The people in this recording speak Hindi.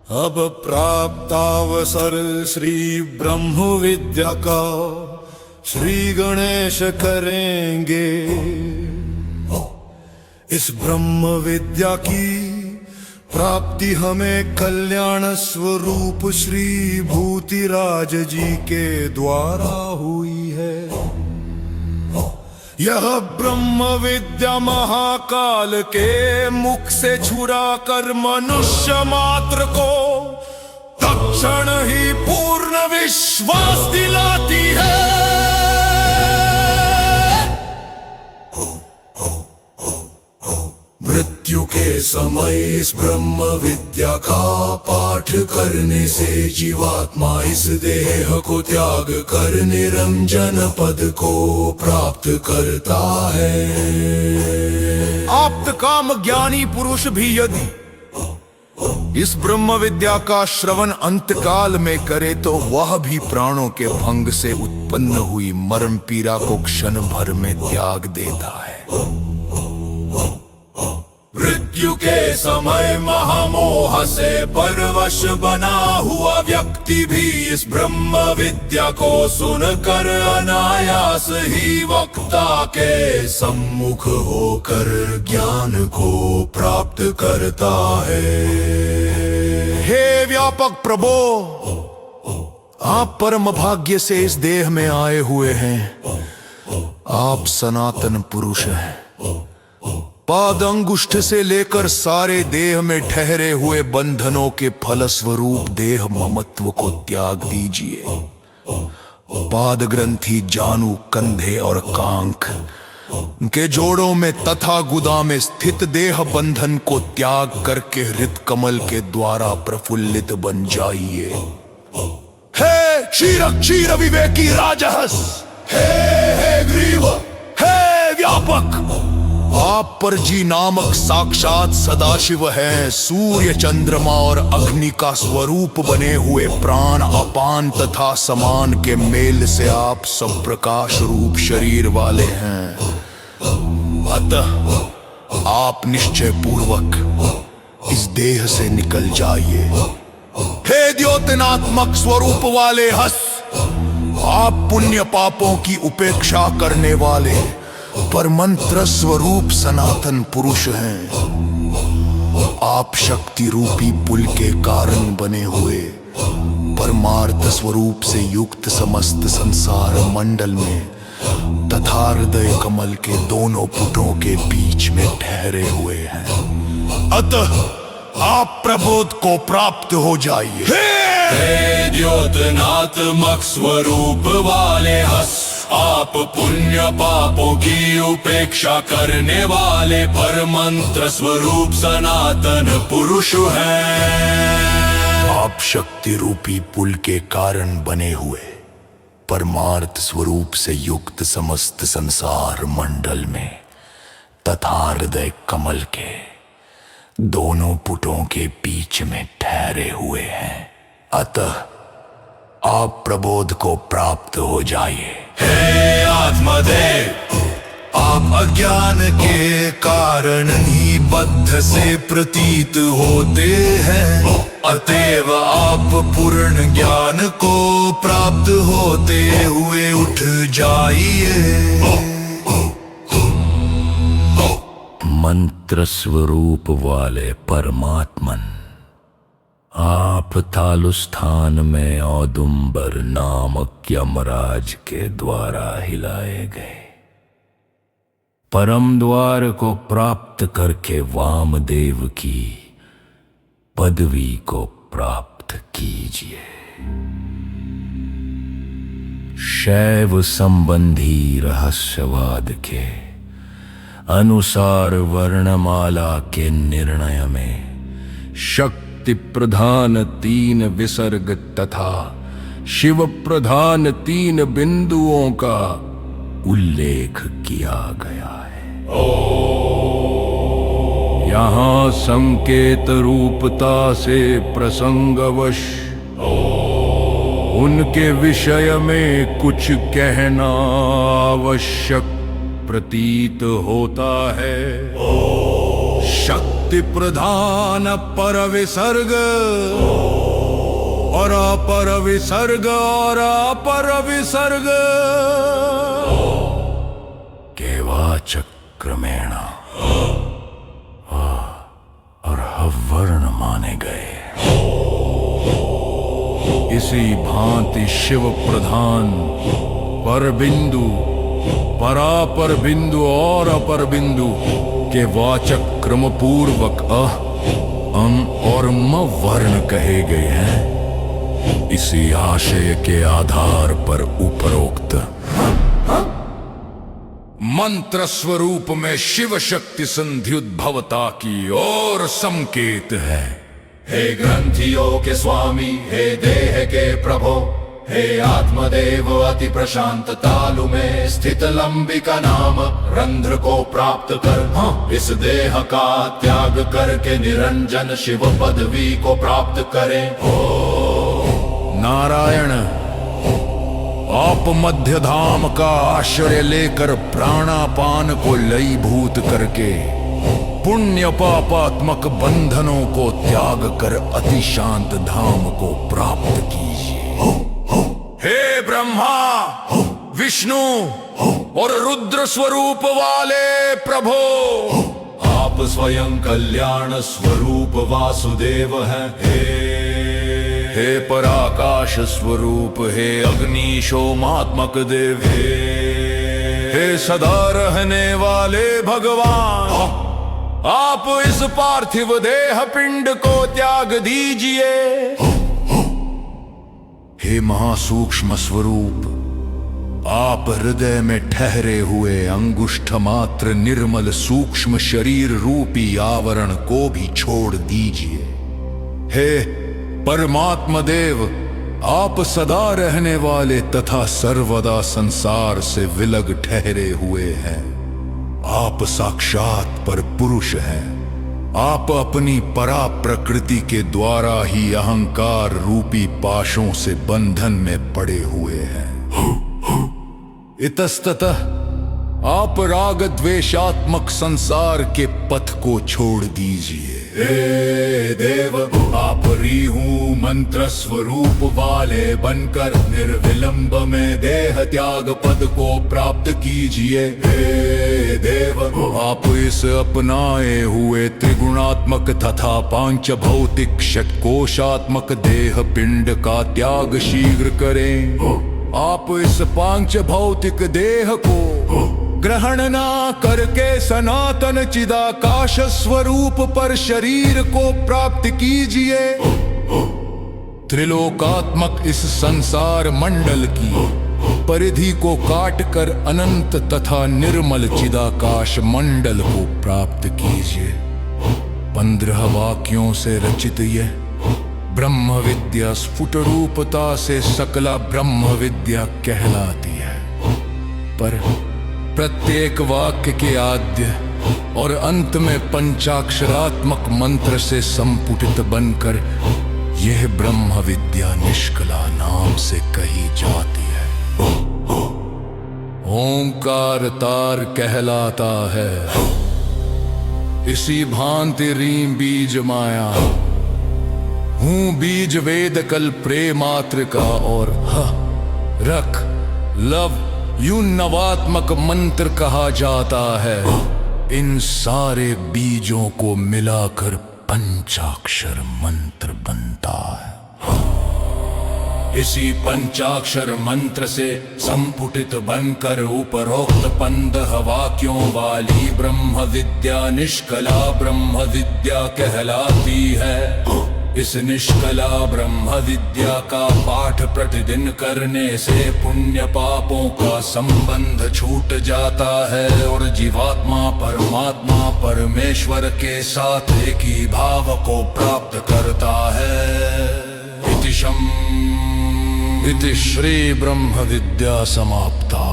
अब प्राप्तावसर श्री ब्रह्म विद्या का श्री गणेश करेंगे। इस ब्रह्म विद्या की प्राप्ति हमें कल्याण स्वरूप श्री भूतिराज जी के द्वारा हुई है। यह ब्रह्म विद्या महाकाल के मुख से छुड़ा कर मनुष्य मात्र को तत्क्षण ही पूर्ण विश्वास दिलाती है। मृत्यु के समय इस ब्रह्म विद्या का पाठ करने से जीवात्मा इस देह को त्याग कर निरंजन पद को प्राप्त करता है। आप्त काम ज्ञानी पुरुष भी यदि इस ब्रह्म विद्या का श्रवण अंतकाल में करे तो वह भी प्राणों के भंग से उत्पन्न हुई मरण पीड़ा को क्षण भर में त्याग देता है। मृत्यु के समय महामोह से परवश बना हुआ व्यक्ति भी इस ब्रह्म विद्या को सुनकर अनायास ही वक्ता के सम्मुख होकर ज्ञान को प्राप्त करता है। हे व्यापक प्रभो, आप परम भाग्य से इस देह में आए हुए हैं। आप सनातन पुरुष हैं। पाद अंगुष्ठ से लेकर सारे देह में ठहरे हुए बंधनों के फलस्वरूप देह ममत्व को त्याग दीजिए। पाद ग्रंथि, जानु, कंधे और कांख के जोड़ों में तथा गुदा में स्थित देह बंधन को त्याग करके हृत कमल के द्वारा प्रफुल्लित बन जाइए। हे क्षीर क्षीर विवेकी राजहंस, हे ग्रीव, हे व्यापक, आप पर जी नामक साक्षात सदाशिव हैं। सूर्य, चंद्रमा और अग्नि का स्वरूप बने हुए प्राण, अपान तथा समान के मेल से आप सब प्रकाश रूप शरीर वाले हैं। अतः आप निश्चय पूर्वक इस देह से निकल जाइए। हे द्योतनात्मक स्वरूप वाले हस, आप पुण्य पापों की उपेक्षा करने वाले पर मंत्र स्वरूप सनातन पुरुष हैं। आप शक्ति रूपी पुल के कारण बने हुए परमार्थ स्वरूप से युक्त समस्त संसार मंडल में तथा हृदय कमल के दोनों पुटों के बीच में ठहरे हुए हैं। अतः आप प्रबोध को प्राप्त हो जाइए। हे द्योतनात्मक स्वरूप वाले हस, आप पुण्य पापों की उपेक्षा करने वाले परमंत्र स्वरूप सनातन पुरुष हैं। आप शक्ति रूपी पुल के कारण बने हुए परमार्थ स्वरूप से युक्त समस्त संसार मंडल में तथा हृदय कमल के दोनों पुटों के बीच में ठहरे हुए हैं। अतः आप प्रबोध को प्राप्त हो जाइए। हे आत्मदेव, आप अज्ञान के कारण ही बद्ध से प्रतीत होते हैं। अतएव आप पूर्ण ज्ञान को प्राप्त होते हुए उठ जाइए। मंत्र स्वरूप वाले परमात्मन, आप तालुस्थान में औदुंबर नामक यमराज के द्वारा हिलाए गए परम द्वार को प्राप्त करके वामदेव की पदवी को प्राप्त कीजिए। शैव संबंधी रहस्यवाद के अनुसार वर्णमाला के निर्णय में शक्ति प्रधान 3 विसर्ग तथा शिव प्रधान 3 बिंदुओं का उल्लेख किया गया है। यहाँ संकेत रूपता से प्रसंगवश उनके विषय में कुछ कहना आवश्यक प्रतीत होता है। शक्ति शक्ति प्रधान पर विसर्ग और अपर विसर्ग और अपर विसर्ग के वाचक क्रमेण और हवर्ण माने गए। इसी भांति शिव प्रधान पर बिंदु, परापर बिंदु और अपर बिंदु के वाचक क्रम पूर्वक अं और म वर्ण कहे गए हैं। इसी आशय के आधार पर उपरोक्त मंत्र स्वरूप में शिव शक्ति संध्युद्भवता की ओर संकेत है। हे ग्रंथियों के स्वामी, हे देह के प्रभो, हे आत्मदेव अति प्रशांत तालु में स्थित लंबिका नाम रंध्र को प्राप्त कर इस देह का त्याग करके निरंजन शिव पदवी को प्राप्त करें। नारायण, आप मध्य धाम का आश्रय लेकर प्राणापान को लयीभूत करके पुण्य पापात्मक बंधनों को त्याग कर अति शांत धाम को प्राप्त कीजिए। हे ब्रह्मा, विष्णु और रुद्र स्वरूप वाले प्रभो, आप स्वयं कल्याण स्वरूप वासुदेव हैं। हे पराकाश स्वरूप, हे अग्निशोमात्मक देव, हे सदा रहने वाले भगवान, आप इस पार्थिव देह पिंड को त्याग दीजिए। हे महासूक्ष्म स्वरूप, आप हृदय में ठहरे हुए अंगुष्ठ मात्र निर्मल सूक्ष्म शरीर रूपी आवरण को भी छोड़ दीजिए। हे परमात्मा देव, आप सदा रहने वाले तथा सर्वदा संसार से विलग ठहरे हुए हैं। आप साक्षात पर पुरुष हैं। आप अपनी परा प्रकृति के द्वारा ही अहंकार रूपी पाशों से बंधन में पड़े हुए हैं। इतस्ततः आप राग द्वेषात्मक संसार के पथ को छोड़ दीजिए। हे देव, आप रीहू मंत्र स्वरूप वाले बनकर निर्विलंब में देह त्याग पद को प्राप्त कीजिए। हे देव, आप इस अपनाए हुए त्रिगुणात्मक तथा पांच भौतिक षटकोशात्मक देह पिंड का त्याग शीघ्र करें। आप इस पांच भौतिक देह को ग्रहण ना करके सनातन चिदाकाश स्वरूप पर शरीर को प्राप्त कीजिए। त्रिलोकात्मक इस संसार मंडल की परिधि को काटकर अनंत तथा निर्मल चिदाकाश मंडल को प्राप्त कीजिए। 15 वाक्यों से रचित यह ब्रह्म विद्या स्फुट रूपता से सकला ब्रह्म विद्या कहलाती है। पर प्रत्येक वाक्य के आद्य और अंत में पंचाक्षरात्मक मंत्र से संपुटित बनकर यह ब्रह्म विद्या निष्कला नाम से कही जाती है। ओंकार तार कहलाता है। इसी भांति रीम बीज माया, हूं बीज वेद कल प्रेमात्र का और रख लव यूं नवात्मक मंत्र कहा जाता है। इन सारे बीजों को मिलाकर पंचाक्षर मंत्र बनता है। इसी पंचाक्षर मंत्र से संपुटित बनकर उपरोक्त 15 वाक्यों वाली ब्रह्म विद्या निष्कला ब्रह्म विद्या कहलाती है। इस निष्कला ब्रह्म विद्या का पाठ प्रतिदिन करने से पुण्य पापों का संबंध छूट जाता है और जीवात्मा परमात्मा परमेश्वर के साथ एक ही भाव को प्राप्त करता है। इति श्री ब्रह्म विद्या समाप्ता।